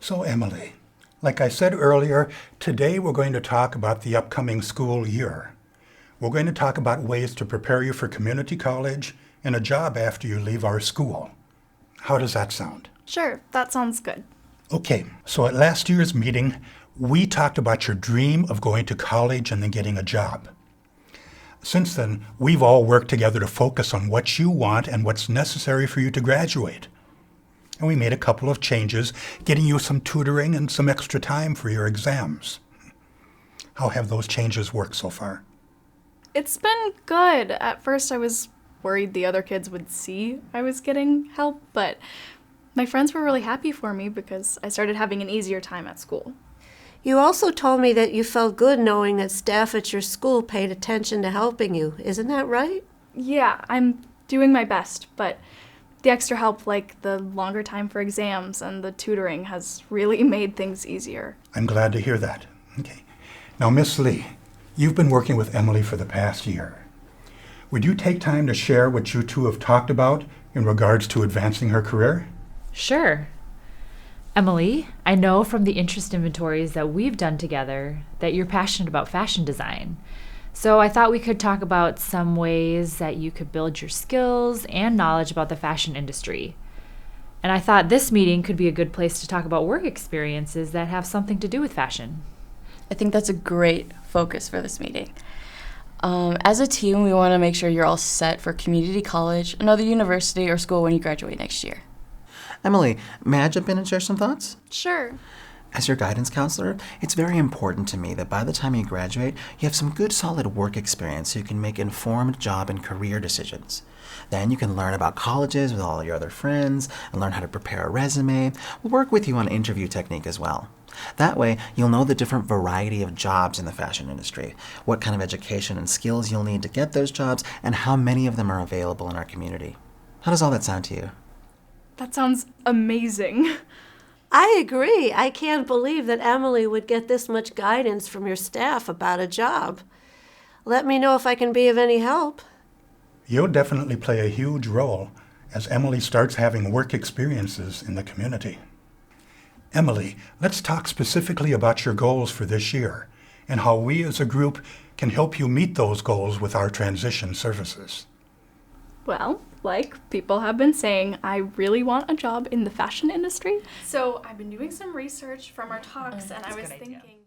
So Emily, like I said earlier, today we're going to talk about the upcoming school year. We're going to talk about ways to prepare you for community college and a job after you leave our school. How does that sound? Sure, that sounds good. Okay, so at last year's meeting, we talked about your dream of going to college and then getting a job. Since then, we've all worked together to focus on what you want and what's necessary for you to graduate. And we made a couple of changes, getting you some tutoring and some extra time for your exams. How have those changes worked so far? It's been good. At first I was worried the other kids would see I was getting help, but my friends were really happy for me because I started having an easier time at school. You also told me that you felt good knowing that staff at your school paid attention to helping you. Isn't that right? Yeah, I'm doing my best, but the extra help, like the longer time for exams and the tutoring, has really made things easier. I'm glad to hear that. Okay. Now, Miss Lee, you've been working with Emily for the past year. Would you take time to share what you two have talked about in regards to advancing her career? Sure. Emily, I know from the interest inventories that we've done together that you're passionate about fashion design. So I thought we could talk about some ways that you could build your skills and knowledge about the fashion industry. And I thought this meeting could be a good place to talk about work experiences that have something to do with fashion. I think that's a great focus for this meeting. As a team, we want to make sure you're all set for community college, another university, or school when you graduate next year. Emily, may I jump in and share some thoughts? Sure. As your guidance counselor, it's very important to me that by the time you graduate, you have some good solid work experience so you can make informed job and career decisions. Then you can learn about colleges with all your other friends and learn how to prepare a resume. We'll work with you on interview technique as well. That way, you'll know the different variety of jobs in the fashion industry, what kind of education and skills you'll need to get those jobs, and how many of them are available in our community. How does all that sound to you? That sounds amazing. I agree. I can't believe that Emily would get this much guidance from your staff about a job. Let me know if I can be of any help. You'll definitely play a huge role as Emily starts having work experiences in the community. Emily, let's talk specifically about your goals for this year and how we as a group can help you meet those goals with our transition services. Well, like people have been saying, I really want a job in the fashion industry. So I've been doing some research from our talks, and I was thinking...